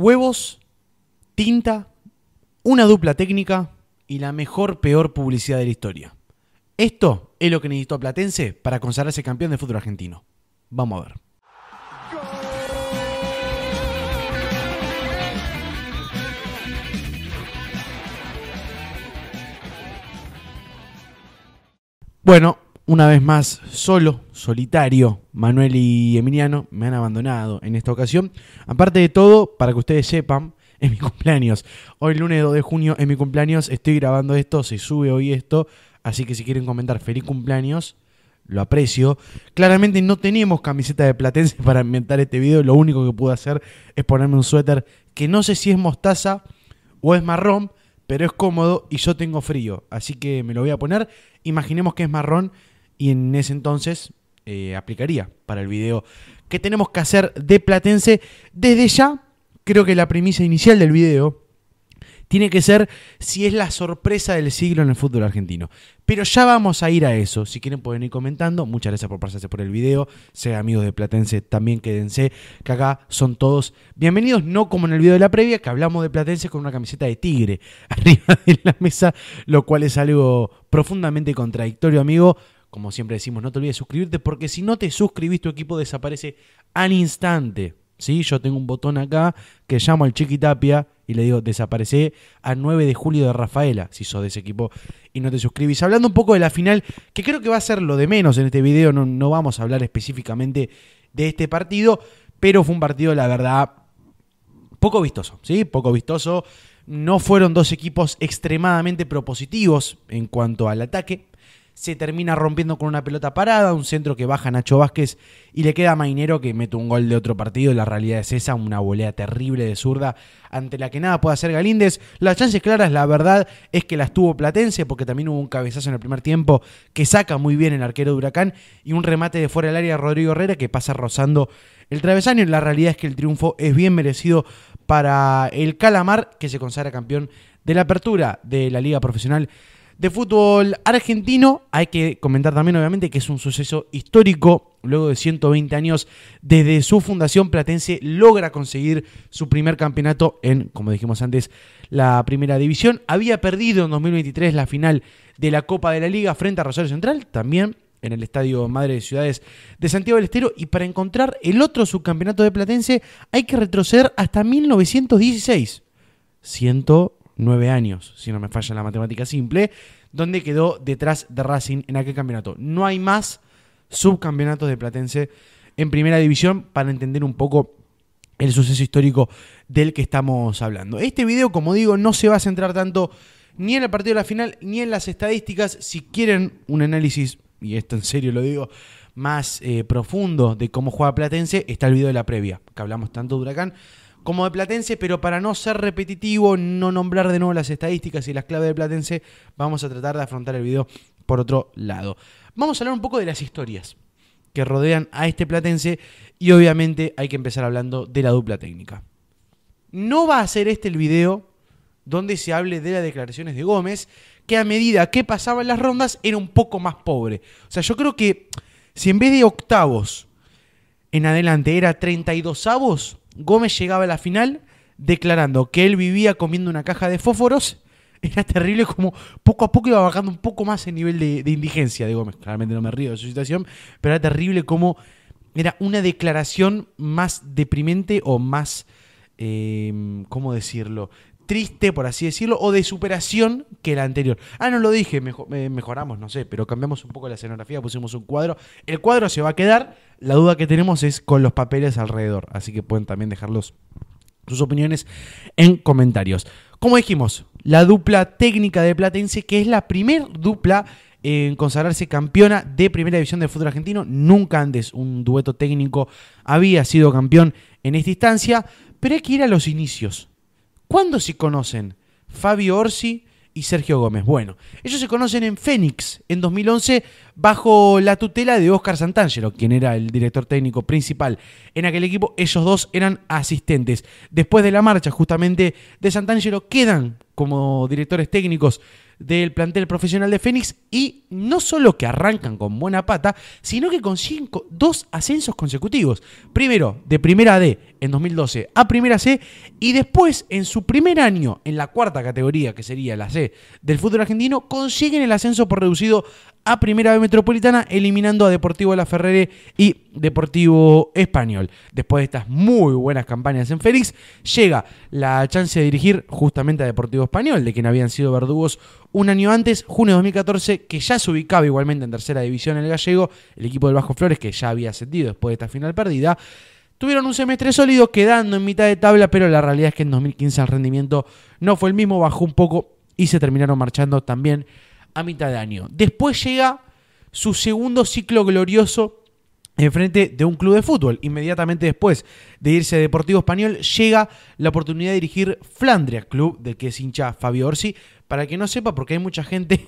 Huevos, tinta, una dupla técnica y la mejor, peor publicidad de la historia. Esto es lo que necesitó Platense para consagrarse campeón del fútbol argentino. Vamos a ver. Bueno, una vez más, solitario, Manuel y Emiliano me han abandonado en esta ocasión. Aparte de todo, para que ustedes sepan, es mi cumpleaños. Hoy, lunes 2 de junio, es mi cumpleaños. Estoy grabando esto, se sube hoy esto. Así que si quieren comentar feliz cumpleaños, lo aprecio. Claramente no tenemos camiseta de Platense para inventar este video. Lo único que pude hacer es ponerme un suéter que no sé si es mostaza o es marrón, pero es cómodo y yo tengo frío. Así que me lo voy a poner. Imaginemos que es marrón y en ese entonces aplicaría para el video que tenemos que hacer de Platense. Desde ya, creo que la premisa inicial del video tiene que ser si es la sorpresa del siglo en el fútbol argentino. Pero ya vamos a ir a eso. Si quieren pueden ir comentando. Muchas gracias por pasarse por el video. Sean amigos de Platense, también quédense, que acá son todos bienvenidos. No como en el video de la previa, que hablamos de Platense con una camiseta de tigre arriba de la mesa, lo cual es algo profundamente contradictorio, amigo. Como siempre decimos, no te olvides de suscribirte, porque si no te suscribís, tu equipo desaparece al instante. ¿Sí? Yo tengo un botón acá que llamo al Chiqui Tapia y le digo desaparece a 9 de julio de Rafaela, si sos de ese equipo y no te suscribís. Hablando un poco de la final, que creo que va a ser lo de menos en este video, no vamos a hablar específicamente de este partido, pero fue un partido, la verdad, poco vistoso, ¿sí? Poco vistoso. No fueron dos equipos extremadamente propositivos en cuanto al ataque. Se termina rompiendo con una pelota parada, un centro que baja Nacho Vázquez y le queda a Mainero, que mete un gol de otro partido. La realidad es esa, una volea terrible de zurda ante la que nada puede hacer Galíndez. Las chances claras, la verdad, es que las tuvo Platense, porque también hubo un cabezazo en el primer tiempo que saca muy bien el arquero de Huracán y un remate de fuera del área de Rodrigo Herrera que pasa rozando el travesaño. La realidad es que el triunfo es bien merecido para el Calamar, que se consagra campeón de la apertura de la Liga Profesional de Fútbol Argentino. Hay que comentar también, obviamente, que es un suceso histórico. Luego de 120 años desde su fundación, Platense logra conseguir su primer campeonato en, como dijimos antes, la primera división. Había perdido en 2023 la final de la Copa de la Liga frente a Rosario Central, también en el Estadio Madre de Ciudades de Santiago del Estero. Y para encontrar el otro subcampeonato de Platense hay que retroceder hasta 1916. 109 años, si no me falla la matemática simple, donde quedó detrás de Racing en aquel campeonato. No hay más subcampeonatos de Platense en primera división para entender un poco el suceso histórico del que estamos hablando. Este video, como digo, no se va a centrar tanto ni en el partido de la final ni en las estadísticas. Si quieren un análisis, y esto en serio lo digo, más profundo de cómo juega Platense, está el video de la previa, que hablamos tanto de Huracán como de Platense, pero para no ser repetitivo, no nombrar de nuevo las estadísticas y las claves de Platense, vamos a tratar de afrontar el video por otro lado. Vamos a hablar un poco de las historias que rodean a este Platense y obviamente hay que empezar hablando de la dupla técnica. No va a ser este el video donde se hable de las declaraciones de Gómez, que a medida que pasaban las rondas era un poco más pobre. O sea, yo creo que si en vez de octavos en adelante era 32avos, Gómez llegaba a la final declarando que él vivía comiendo una caja de fósforos. Era terrible como poco a poco iba bajando un poco más el nivel de indigencia de Gómez. Claramente no me río de su situación, pero era terrible como era una declaración más deprimente o más, ¿cómo decirlo?, triste, por así decirlo, o de superación que la anterior. No lo dije, mejoramos, no sé, pero cambiamos un poco la escenografía, pusimos un cuadro. El cuadro se va a quedar, la duda que tenemos es con los papeles alrededor, así que pueden también dejarlos sus opiniones en comentarios. Como dijimos, la dupla técnica de Platense, que es la primer dupla en consagrarse campeona de primera división del fútbol argentino. Nunca antes un dueto técnico había sido campeón en esta instancia, pero hay que ir a los inicios. ¿Cuándo se conocen Fabio Orsi y Sergio Gómez? Bueno, ellos se conocen en Fénix en 2011 bajo la tutela de Óscar Santangelo, quien era el director técnico principal en aquel equipo. Ellos dos eran asistentes. Después de la marcha justamente de Santangelo quedan como directores técnicos del plantel profesional de Fénix y no solo que arrancan con buena pata, sino que consiguen 2 ascensos consecutivos. Primero, de Primera D en 2012 a Primera C y después, en su primer año en la cuarta categoría, que sería la C del fútbol argentino, consiguen el ascenso por reducido a Primera B Metropolitana, eliminando a Deportivo La Ferrere y Deportivo Español. Después de estas muy buenas campañas en Fénix, llega la chance de dirigir justamente a Deportivo Español, de quien habían sido verdugos un año antes, junio de 2014, que ya se ubicaba igualmente en tercera división en el gallego, el equipo del Vasco Flores, que ya había ascendido después de esta final perdida. Tuvieron un semestre sólido, quedando en mitad de tabla, pero la realidad es que en 2015 el rendimiento no fue el mismo, bajó un poco y se terminaron marchando también a mitad de año. Después llega su segundo ciclo glorioso en frente de un club de fútbol. Inmediatamente después de irse a Deportivo Español, llega la oportunidad de dirigir Flandria, club del que es hincha Fabio Orsi. Para que no sepa, porque hay mucha gente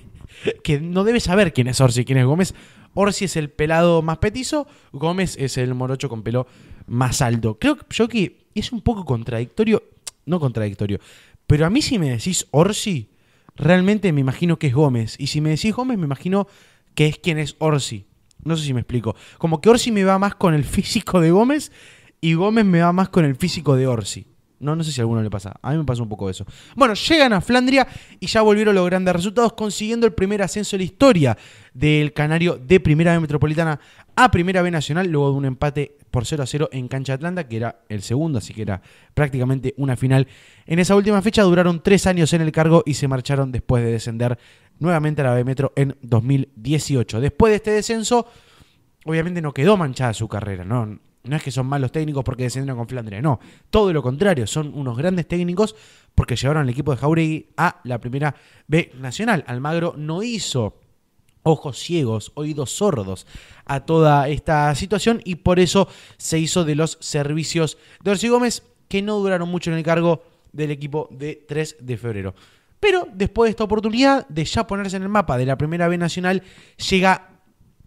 que no debe saber quién es Orsi, quién es Gómez. Orsi es el pelado más petizo, Gómez es el morocho con pelo más alto. Creo yo que es un poco contradictorio, no contradictorio, pero a mí si me decís Orsi, realmente me imagino que es Gómez. Y si me decís Gómez, me imagino que es quien es Orsi. No sé si me explico. Como que Orsi me va más con el físico de Gómez y Gómez me va más con el físico de Orsi. No sé si a alguno le pasa. A mí me pasa un poco eso. Bueno, llegan a Flandria y ya volvieron los grandes resultados, consiguiendo el primer ascenso en la historia del Canario de Primera B Metropolitana a Primera B Nacional, luego de un empate por 0-0 en Cancha Atlanta, que era el segundo, así que era prácticamente una final. En esa última fecha duraron 3 años en el cargo y se marcharon después de descender nuevamente a la B Metro en 2018. Después de este descenso, obviamente no quedó manchada su carrera, ¿no? No es que son malos técnicos porque descendieron con Flandria, no. Todo lo contrario, son unos grandes técnicos porque llevaron al equipo de Jauregui a la Primera B Nacional. Almagro no hizo ojos ciegos, oídos sordos a toda esta situación y por eso se hizo de los servicios de Orsi Gómez, que no duraron mucho en el cargo del equipo de 3 de febrero. Pero después de esta oportunidad de ya ponerse en el mapa de la Primera B Nacional, llega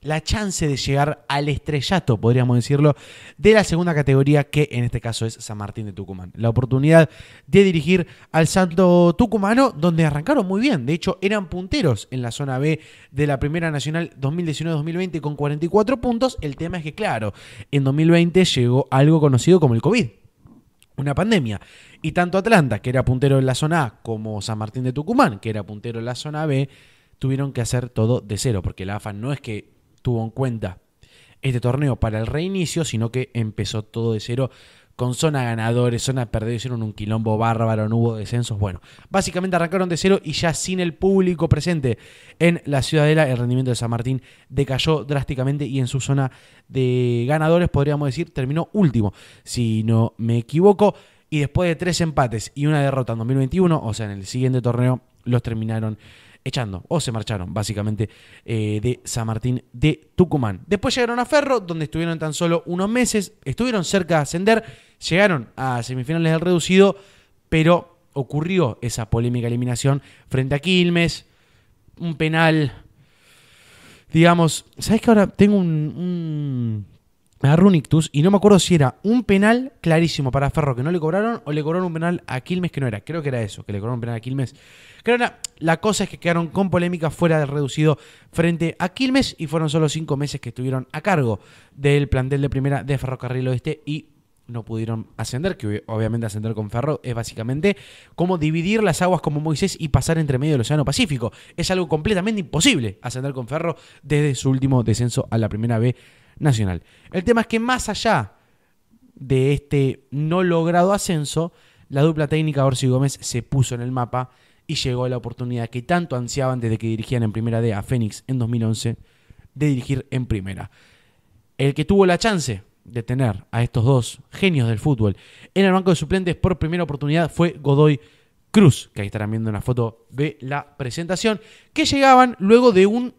la chance de llegar al estrellato, podríamos decirlo, de la segunda categoría, que en este caso es San Martín de Tucumán. La oportunidad de dirigir al Santo Tucumano, donde arrancaron muy bien. De hecho, eran punteros en la zona B de la Primera Nacional 2019-2020 con 44 puntos. El tema es que, claro, en 2020 llegó algo conocido como el COVID. Una pandemia. Y tanto Atlanta, que era puntero en la zona A, como San Martín de Tucumán, que era puntero en la zona B, tuvieron que hacer todo de cero, porque la AFA no es que tuvo en cuenta este torneo para el reinicio, sino que empezó todo de cero, con zona ganadores, zona perdedores, hicieron un quilombo bárbaro, no hubo descensos. Bueno, básicamente arrancaron de cero y ya sin el público presente en la Ciudadela, el rendimiento de San Martín decayó drásticamente y en su zona de ganadores, podríamos decir, terminó último, si no me equivoco. Y después de 3 empates y una derrota en 2021, o sea, en el siguiente torneo, los terminaron echando, o se marcharon básicamente de San Martín de Tucumán. Después llegaron a Ferro, donde estuvieron tan solo unos meses, estuvieron cerca de ascender, llegaron a semifinales del reducido, pero ocurrió esa polémica eliminación frente a Quilmes, un penal, digamos, ¿sabés que ahora tengo me agarró un ictus y no me acuerdo si era un penal clarísimo para Ferro que no le cobraron o le cobraron un penal a Quilmes que no era? Creo que era eso, que le cobraron un penal a Quilmes. Creo que era, la cosa es que quedaron con polémica fuera del reducido frente a Quilmes y fueron solo 5 meses que estuvieron a cargo del plantel de primera de Ferrocarril Oeste y no pudieron ascender, que obviamente ascender con Ferro es básicamente como dividir las aguas como Moisés y pasar entre medio del Océano Pacífico. Es algo completamente imposible ascender con Ferro desde su último descenso a la Primera B Nacional. El tema es que más allá de este no logrado ascenso, la dupla técnica Orsi Gómez se puso en el mapa y llegó a la oportunidad que tanto ansiaban desde que dirigían en Primera D a Fénix en 2011 de dirigir en Primera. El que tuvo la chance de tener a estos dos genios del fútbol en el banco de suplentes por primera oportunidad fue Godoy Cruz, que ahí estarán viendo una foto de la presentación, que llegaban luego de un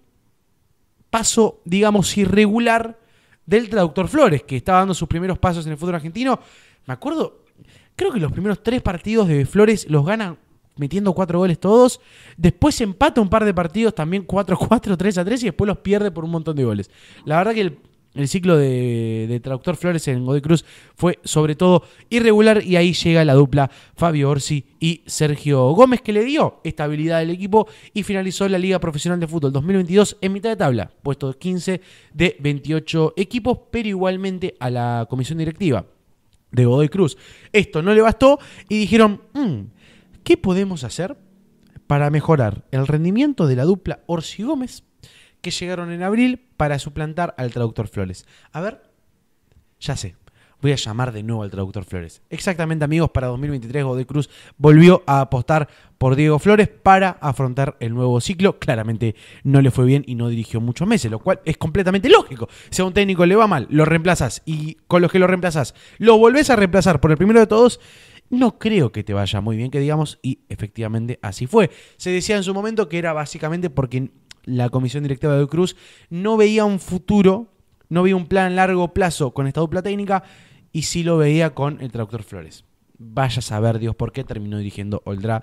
paso, digamos, irregular del traductor Flores, que estaba dando sus primeros pasos en el fútbol argentino. Me acuerdo, creo que los primeros 3 partidos de Flores los ganan metiendo 4 goles todos. Después empata un par de partidos también 4-4, 3-3 y después los pierde por un montón de goles. La verdad que el ciclo de Traductor Flores en Godoy Cruz fue sobre todo irregular y ahí llega la dupla Fabio Orsi y Sergio Gómez, que le dio estabilidad al equipo y finalizó la Liga Profesional de Fútbol 2022 en mitad de tabla, puesto 15 de 28 equipos, pero igualmente a la comisión directiva de Godoy Cruz esto no le bastó y dijeron, ¿qué podemos hacer para mejorar el rendimiento de la dupla Orsi Gómez, que llegaron en abril para suplantar al Traductor Flores? A ver, ya sé, voy a llamar de nuevo al Traductor Flores. Exactamente, amigos, para 2023 Godoy Cruz volvió a apostar por Diego Flores para afrontar el nuevo ciclo. Claramente no le fue bien y no dirigió muchos meses, lo cual es completamente lógico. Si a un técnico le va mal, lo reemplazás y con los que lo reemplazás lo volvés a reemplazar por el primero de todos, no creo que te vaya muy bien, que digamos, y efectivamente así fue. Se decía en su momento que era básicamente porque la comisión directiva de Godoy Cruz no veía un futuro, no veía un plan a largo plazo con esta dupla técnica y sí lo veía con el Traductor Flores. Vaya a saber Dios por qué terminó dirigiendo Oldrá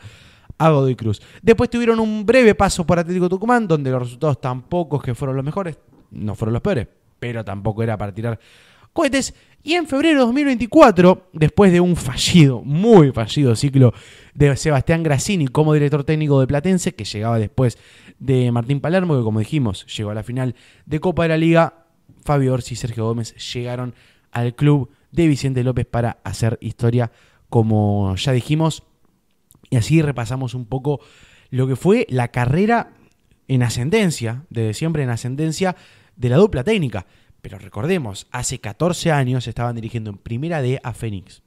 a Godoy Cruz. Después tuvieron un breve paso por Atlético Tucumán, donde los resultados tampoco es que fueron los mejores, no fueron los peores, pero tampoco era para tirar cohetes. Y en febrero de 2024, después de un fallido, muy fallido ciclo de Sebastián Grassini como director técnico de Platense, que llegaba después de Martín Palermo, que como dijimos, llegó a la final de Copa de la Liga, Fabio Orsi y Sergio Gómez llegaron al club de Vicente López para hacer historia, como ya dijimos. Y así repasamos un poco lo que fue la carrera en ascendencia, desde siempre en ascendencia, de la dupla técnica. Pero recordemos, hace 14 años estaban dirigiendo en Primera D a Fénix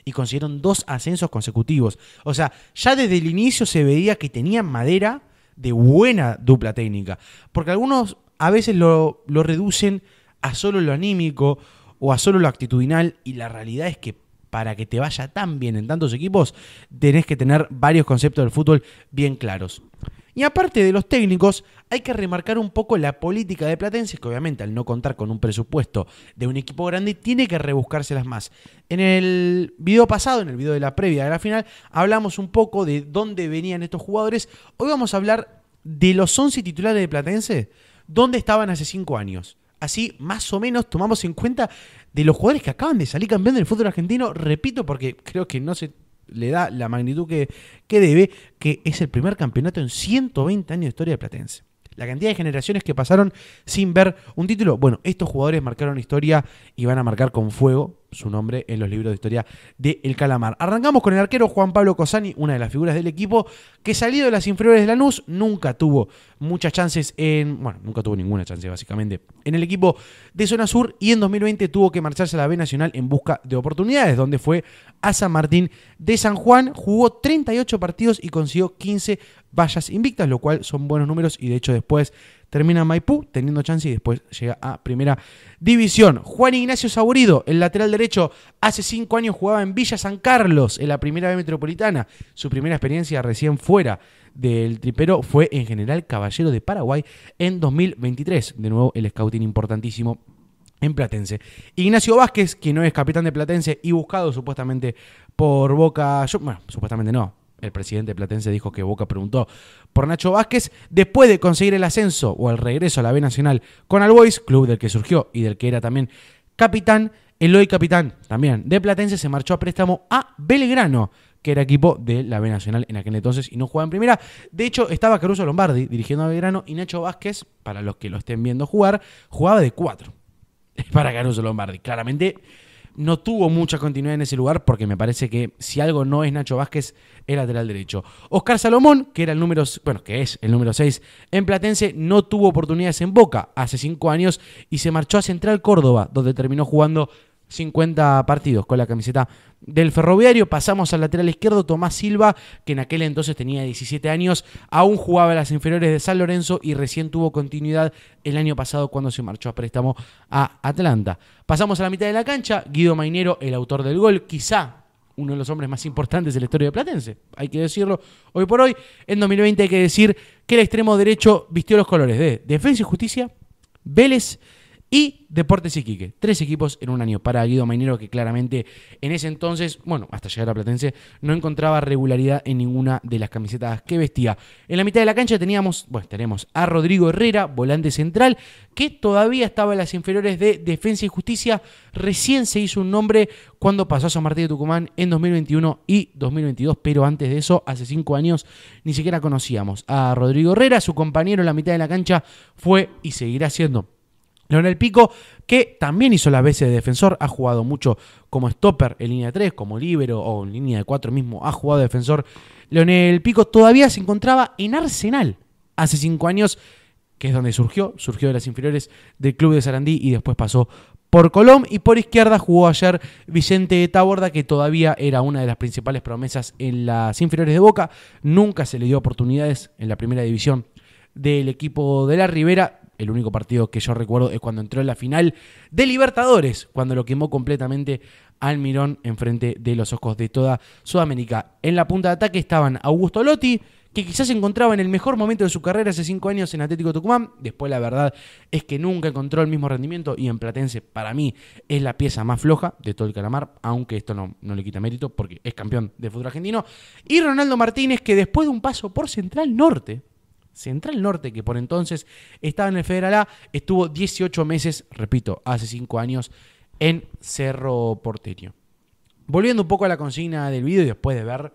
y consiguieron 2 ascensos consecutivos. O sea, ya desde el inicio se veía que tenían madera de buena dupla técnica. Porque algunos a veces lo reducen a solo lo anímico o a solo lo actitudinal, y la realidad es que para que te vaya tan bien en tantos equipos tenés que tener varios conceptos del fútbol bien claros. Y aparte de los técnicos, hay que remarcar un poco la política de Platense, que obviamente al no contar con un presupuesto de un equipo grande, tiene que rebuscárselas más. En el video pasado, en el video de la previa de la final, hablamos un poco de dónde venían estos jugadores. Hoy vamos a hablar de los 11 titulares de Platense, dónde estaban hace 5 años. Así, más o menos, tomamos en cuenta de los jugadores que acaban de salir campeón del fútbol argentino. Repito, porque creo que no se le da la magnitud que debe, que es el primer campeonato en 120 años de historia de Platense. La cantidad de generaciones que pasaron sin ver un título. Bueno, estos jugadores marcaron historia y van a marcar con fuego su nombre en los libros de historia de El Calamar. Arrancamos con el arquero Juan Pablo Cosani, una de las figuras del equipo, que salido de las inferiores de Lanús, nunca tuvo muchas chances nunca tuvo ninguna chance básicamente en el equipo de Zona Sur, y en 2020 tuvo que marcharse a la B Nacional en busca de oportunidades, donde fue a San Martín de San Juan, jugó 38 partidos y consiguió 15 vallas invictas, lo cual son buenos números, y de hecho después termina en Maipú teniendo chance y después llega a Primera División. Juan Ignacio Saborido, el lateral derecho, hace 5 años jugaba en Villa San Carlos, en la Primera B Metropolitana. Su primera experiencia recién fuera del tripero fue en General Caballero de Paraguay en 2023. De nuevo, el scouting importantísimo en Platense. Ignacio Vázquez, quien no es capitán de Platense y buscado supuestamente por Boca... supuestamente no. El presidente de Platense dijo que Boca preguntó por Nacho Vázquez. Después de conseguir el ascenso o el regreso a la B Nacional con All Boys, club del que surgió y del que era también capitán, el hoy capitán también de Platense se marchó a préstamo a Belgrano, que era equipo de la B Nacional en aquel entonces y no jugaba en primera. De hecho, estaba Caruso Lombardi dirigiendo a Belgrano y Nacho Vázquez, para los que lo estén viendo jugar, jugaba de 4 para Caruso Lombardi. Claramente no tuvo mucha continuidad en ese lugar, porque me parece que si algo no es Nacho Vázquez, es lateral derecho. Oscar Salomón, que es el número 6 en Platense, no tuvo oportunidades en Boca hace 5 años y se marchó a Central Córdoba, donde terminó jugando 50 partidos con la camiseta del Ferroviario. Pasamos al lateral izquierdo, Tomás Silva, que en aquel entonces tenía 17 años, aún jugaba en las inferiores de San Lorenzo y recién tuvo continuidad el año pasado cuando se marchó a préstamo a Atlanta. Pasamos a la mitad de la cancha, Guido Mainero, el autor del gol, quizá uno de los hombres más importantes de la historia de Platense, hay que decirlo hoy por hoy. En 2020 hay que decir que el extremo derecho vistió los colores de Defensa y Justicia, Vélez y Deportes Iquique. 3 equipos en un año para Guido Mainero, que claramente en ese entonces, bueno, hasta llegar a Platense, no encontraba regularidad en ninguna de las camisetas que vestía. En la mitad de la cancha tenemos a Rodrigo Herrera, volante central, que todavía estaba en las inferiores de Defensa y Justicia. Recién se hizo un nombre cuando pasó a San Martín de Tucumán en 2021 y 2022, pero antes de eso, hace 5 años, ni siquiera conocíamos a Rodrigo Herrera. Su compañero en la mitad de la cancha fue y seguirá siendo Leonel Pico, que también hizo las veces de defensor, ha jugado mucho como stopper en línea 3, como líbero o en línea de 4 mismo, ha jugado de defensor. Leonel Pico todavía se encontraba en Arsenal hace 5 años, que es donde surgió de las inferiores del club de Sarandí y después pasó por Colón. Y por izquierda jugó ayer Vicente Taborda, que todavía era una de las principales promesas en las inferiores de Boca. Nunca se le dio oportunidades en la primera división del equipo de la Ribera. El único partido que yo recuerdo es cuando entró en la final de Libertadores, cuando lo quemó completamente Almirón enfrente de los ojos de toda Sudamérica. En la punta de ataque estaban Augusto Lotti, que quizás se encontraba en el mejor momento de su carrera hace 5 años en Atlético Tucumán. Después la verdad es que nunca encontró el mismo rendimiento y en Platense para mí es la pieza más floja de todo el calamar, aunque esto no le quita mérito porque es campeón de fútbol argentino. Y Ronaldo Martínez, que después de un paso por Central Norte, que por entonces estaba en el Federal A, estuvo 18 meses, repito, hace 5 años, en Cerro Porteño. Volviendo un poco a la consigna del video y después de ver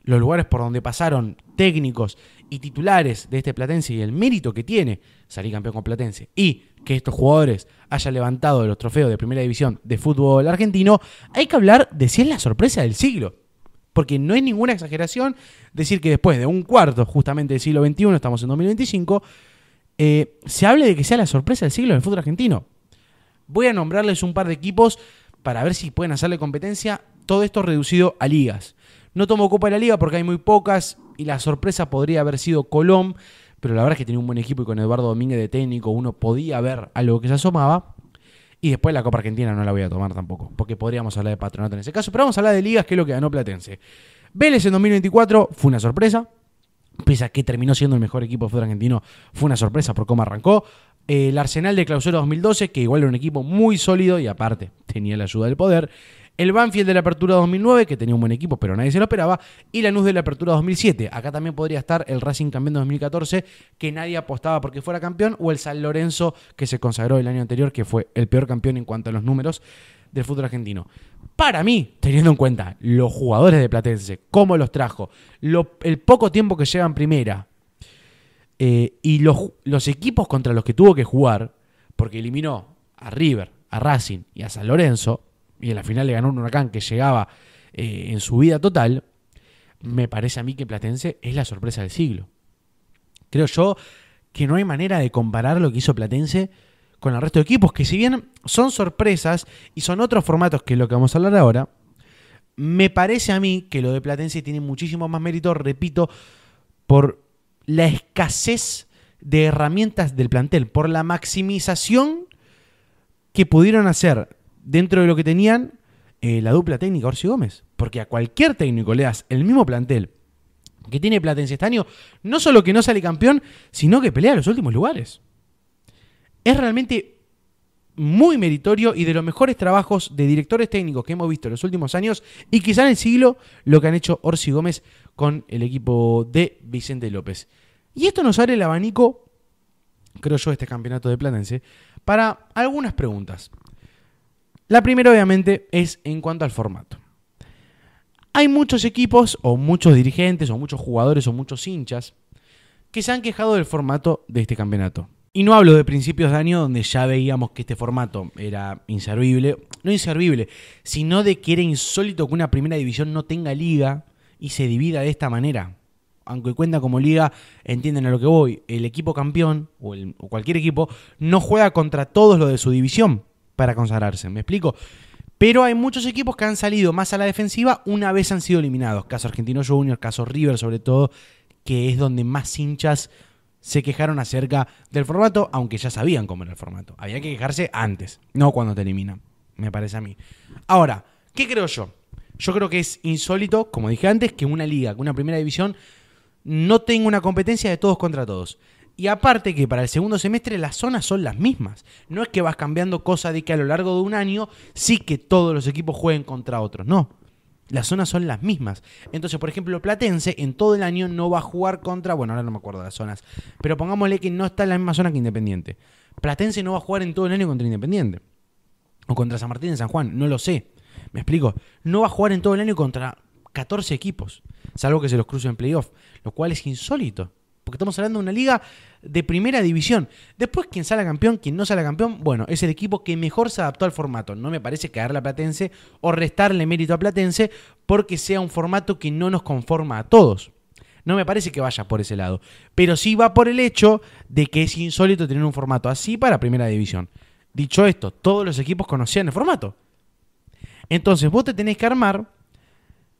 los lugares por donde pasaron técnicos y titulares de este Platense y el mérito que tiene salir campeón con Platense y que estos jugadores hayan levantado los trofeos de primera división de fútbol argentino, hay que hablar de si es la sorpresa del siglo. Porque no es ninguna exageración decir que después de un cuarto justamente del siglo XXI, estamos en 2025, se hable de que sea la sorpresa del siglo del fútbol argentino. Voy a nombrarles un par de equipos para ver si pueden hacerle competencia. Todo esto reducido a ligas. No tomo Copa de la Liga porque hay muy pocas y la sorpresa podría haber sido Colón, pero la verdad es que tenía un buen equipo y con Eduardo Domínguez de técnico uno podía ver algo que se asomaba. Y después la Copa Argentina no la voy a tomar tampoco, porque podríamos hablar de Patronato en ese caso. Pero vamos a hablar de ligas, que es lo que ganó Platense. Vélez en 2024 fue una sorpresa, pese a que terminó siendo el mejor equipo de fútbol argentino, fue una sorpresa por cómo arrancó. El Arsenal de Clausura 2012, que igual era un equipo muy sólido y aparte tenía la ayuda del poder. El Banfield de la Apertura 2009, que tenía un buen equipo, pero nadie se lo esperaba. Y Lanús de la Apertura 2007. Acá también podría estar el Racing campeón de 2014, que nadie apostaba porque fuera campeón. O el San Lorenzo, que se consagró el año anterior, que fue el peor campeón en cuanto a los números del fútbol argentino. Para mí, teniendo en cuenta los jugadores de Platense, cómo los trajo, el poco tiempo que llevan primera, y los equipos contra los que tuvo que jugar, porque eliminó a River, a Racing y a San Lorenzo, y en la final le ganó un Huracán que llegaba en su vida total, me parece a mí que Platense es la sorpresa del siglo. Creo yo que no hay manera de comparar lo que hizo Platense con el resto de equipos, que si bien son sorpresas y son otros formatos que lo que vamos a hablar ahora, me parece a mí que lo de Platense tiene muchísimo más mérito, repito, por la escasez de herramientas del plantel, por la maximización que pudieron hacer dentro de lo que tenían la dupla técnica Orsi Gómez. Porque a cualquier técnico le das el mismo plantel que tiene Platense este año, no solo que no sale campeón, sino que pelea los últimos lugares. Es realmente muy meritorio y de los mejores trabajos de directores técnicos que hemos visto en los últimos años y quizá en el siglo, lo que han hecho Orsi Gómez con el equipo de Vicente López. Y esto nos abre el abanico, creo yo, este campeonato de Platense, para algunas preguntas. La primera, obviamente, es en cuanto al formato. Hay muchos equipos, o muchos dirigentes, o muchos jugadores, o muchos hinchas, que se han quejado del formato de este campeonato. Y no hablo de principios de año donde ya veíamos que este formato era inservible, no inservible, sino de que era insólito que una primera división no tenga liga y se divida de esta manera. Aunque cuenta como liga, entienden a lo que voy, el equipo campeón, o cualquier equipo, no juega contra todos los de su división para consagrarse, ¿me explico? Pero hay muchos equipos que han salido más a la defensiva una vez han sido eliminados. Caso Argentino Juniors, caso River sobre todo, que es donde más hinchas se quejaron acerca del formato, aunque ya sabían cómo era el formato. Había que quejarse antes, no cuando te eliminan, me parece a mí. Ahora, ¿qué creo yo? Yo creo que es insólito, como dije antes, que una liga, que una primera división no tenga una competencia de todos contra todos. Y aparte que para el segundo semestre las zonas son las mismas. No es que vas cambiando cosa de que a lo largo de un año sí que todos los equipos jueguen contra otros. No. Las zonas son las mismas. Entonces, por ejemplo, Platense en todo el año no va a jugar contra... Bueno, ahora no me acuerdo de las zonas. Pero pongámosle que no está en la misma zona que Independiente. Platense no va a jugar en todo el año contra Independiente. O contra San Martín en San Juan. No lo sé. ¿Me explico? No va a jugar en todo el año contra 14 equipos. Salvo que se los cruce en playoff. Lo cual es insólito. Porque estamos hablando de una liga de primera división. Después, quien sale campeón, quien no sale campeón, bueno, es el equipo que mejor se adaptó al formato. No me parece caerle a Platense o restarle mérito a Platense porque sea un formato que no nos conforma a todos. No me parece que vaya por ese lado. Pero sí va por el hecho de que es insólito tener un formato así para primera división. Dicho esto, todos los equipos conocían el formato. Entonces, vos te tenés que armar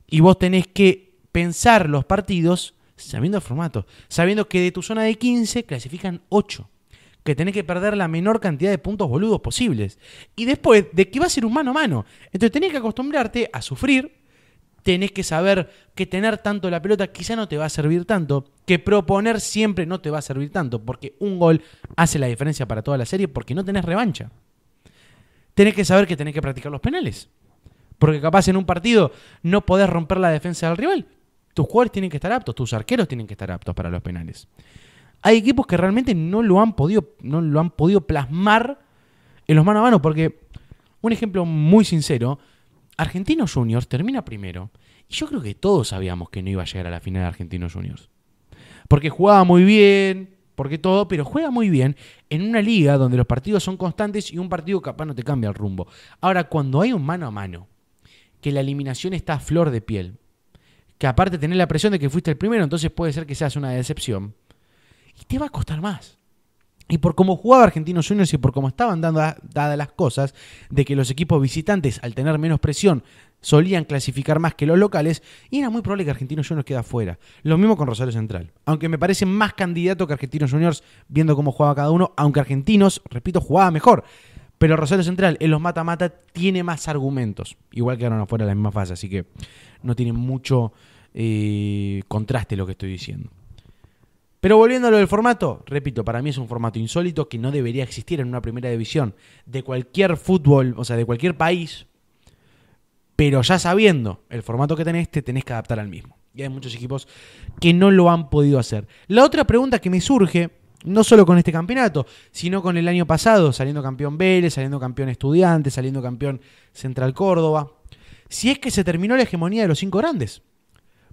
y vos tenés que pensar los partidos sabiendo el formato, sabiendo que de tu zona de 15 clasifican 8, que tenés que perder la menor cantidad de puntos boludos posibles. Y después de que va a ser un mano a mano. Entonces tenés que acostumbrarte a sufrir, tenés que saber que tener tanto la pelota quizá no te va a servir tanto, que proponer siempre no te va a servir tanto, porque un gol hace la diferencia para toda la serie porque no tenés revancha. Tenés que saber que tenés que practicar los penales, porque capaz en un partido no podés romper la defensa del rival. Tus jugadores tienen que estar aptos, tus arqueros tienen que estar aptos para los penales. Hay equipos que realmente no lo han podido plasmar en los mano a mano, porque un ejemplo muy sincero, Argentinos Juniors termina primero, y yo creo que todos sabíamos que no iba a llegar a la final de Argentinos Juniors. Porque jugaba muy bien, porque todo, pero juega muy bien en una liga donde los partidos son constantes y un partido capaz no te cambia el rumbo. Ahora, cuando hay un mano a mano, que la eliminación está a flor de piel, que aparte tenés la presión de que fuiste el primero, entonces puede ser que seas una decepción. Y te va a costar más. Y por cómo jugaba Argentinos Juniors y por cómo estaban dadas las cosas, de que los equipos visitantes, al tener menos presión, solían clasificar más que los locales, y era muy probable que Argentinos Juniors quede afuera. Lo mismo con Rosario Central. Aunque me parece más candidato que Argentinos Juniors, viendo cómo jugaba cada uno, aunque Argentinos, repito, jugaba mejor. Pero Rosario Central en los mata-mata tiene más argumentos. Igual quedaron afuera de la misma fase, así que no tiene mucho contraste lo que estoy diciendo. Pero volviendo a lo del formato, repito, para mí es un formato insólito que no debería existir en una primera división de cualquier fútbol, o sea, de cualquier país. Pero ya sabiendo el formato que tenés, te tenés que adaptar al mismo. Y hay muchos equipos que no lo han podido hacer. La otra pregunta que me surge, no solo con este campeonato, sino con el año pasado, saliendo campeón Vélez, saliendo campeón Estudiantes, saliendo campeón Central Córdoba, si es que se terminó la hegemonía de los 5 grandes.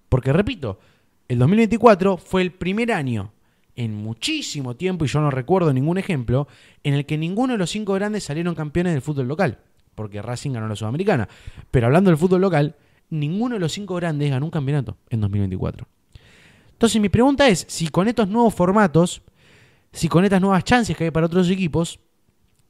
Porque, repito, el 2024 fue el primer año en muchísimo tiempo, y yo no recuerdo ningún ejemplo, en el que ninguno de los 5 grandes salieron campeones del fútbol local. Porque Racing ganó la Sudamericana. Pero hablando del fútbol local, ninguno de los 5 grandes ganó un campeonato en 2024. Entonces mi pregunta es, si con estos nuevos formatos, si con estas nuevas chances que hay para otros equipos,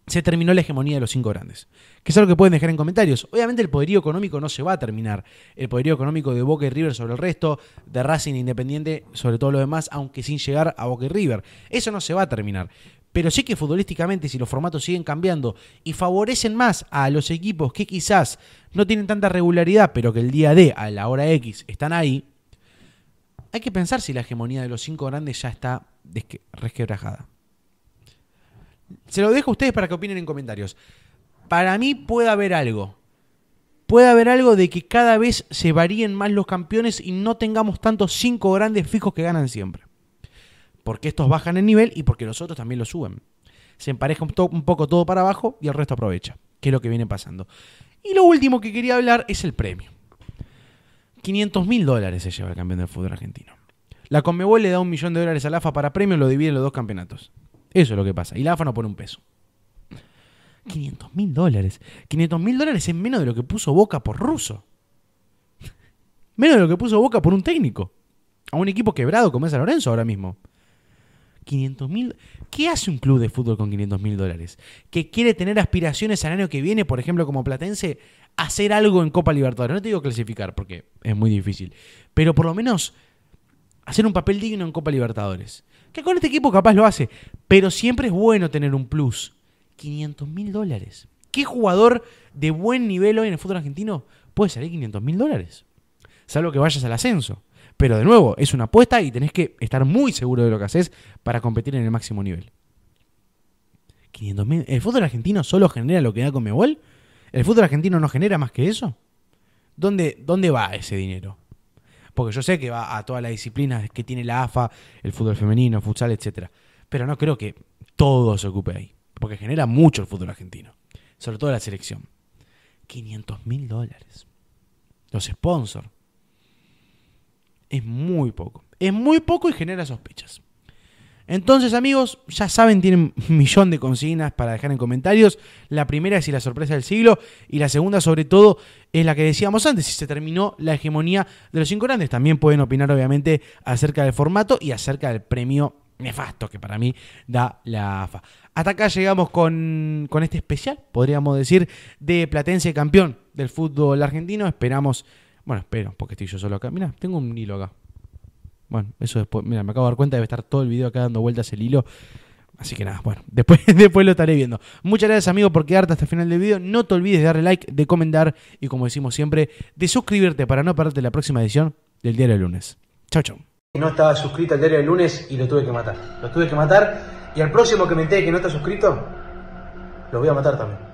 se terminó la hegemonía de los 5 grandes. Que es algo que pueden dejar en comentarios. Obviamente el poderío económico no se va a terminar. El poderío económico de Boca y River sobre el resto, de Racing e Independiente sobre todo lo demás, aunque sin llegar a Boca y River. Eso no se va a terminar. Pero sí que futbolísticamente, si los formatos siguen cambiando y favorecen más a los equipos que quizás no tienen tanta regularidad, pero que el día D, a la hora X, están ahí, hay que pensar si la hegemonía de los 5 grandes ya está resquebrajada. Se lo dejo a ustedes para que opinen en comentarios. Para mí puede haber algo. Puede haber algo de que cada vez se varíen más los campeones y no tengamos tantos 5 grandes fijos que ganan siempre. Porque estos bajan el nivel y porque los otros también lo suben. Se empareja un poco todo para abajo y el resto aprovecha, que es lo que viene pasando. Y lo último que quería hablar es el premio. $500.000 se lleva el campeón del fútbol argentino. La Conmebol le da $1 millón a la AFA para premio, lo divide en los 2 campeonatos. Eso es lo que pasa. Y la AFA no pone un peso. $500.000. $500.000 es menos de lo que puso Boca por Russo. Menos de lo que puso Boca por un técnico. A un equipo quebrado como es San Lorenzo ahora mismo. 500.000. ¿Qué hace un club de fútbol con $500.000? Que quiere tener aspiraciones al año que viene, por ejemplo, como Platense, hacer algo en Copa Libertadores. No te digo clasificar, porque es muy difícil. Pero por lo menos hacer un papel digno en Copa Libertadores. Que con este equipo capaz lo hace. Pero siempre es bueno tener un plus. $500.000. ¿Qué jugador de buen nivel hoy en el fútbol argentino puede salir $500.000? Salvo que vayas al ascenso. Pero de nuevo, es una apuesta y tenés que estar muy seguro de lo que haces para competir en el máximo nivel. 500.000. ¿El fútbol argentino solo genera lo que da Conmebol? ¿El fútbol argentino no genera más que eso? ¿Dónde va ese dinero? Porque yo sé que va a todas las disciplinas que tiene la AFA, el fútbol femenino, el futsal, etc. Pero no creo que todo se ocupe ahí. Porque genera mucho el fútbol argentino. Sobre todo la selección. $500.000. Los sponsors. Es muy poco. Es muy poco y genera sospechas. Entonces, amigos, ya saben, tienen un millón de consignas para dejar en comentarios. La primera es si la sorpresa del siglo. Y la segunda, sobre todo, es la que decíamos antes, si se terminó la hegemonía de los 5 grandes. También pueden opinar, obviamente, acerca del formato y acerca del premio nefasto que para mí da la AFA. Hasta acá llegamos con este especial, podríamos decir, de Platense campeón del fútbol argentino. Esperamos, bueno, espero, porque estoy yo solo acá. Mirá, tengo un hilo acá. Bueno, eso después, mira, me acabo de dar cuenta, debe estar todo el video acá dando vueltas el hilo. Así que nada, bueno, después lo estaré viendo. Muchas gracias, amigo, por quedarte hasta el final del video. No te olvides de darle like, de comentar y, como decimos siempre, de suscribirte para no perderte la próxima edición del Diario del Lunes. Chau, chau. No estaba suscrito al Diario del Lunes y lo tuve que matar. Lo tuve que matar y al próximo que me entere que no está suscrito, lo voy a matar también.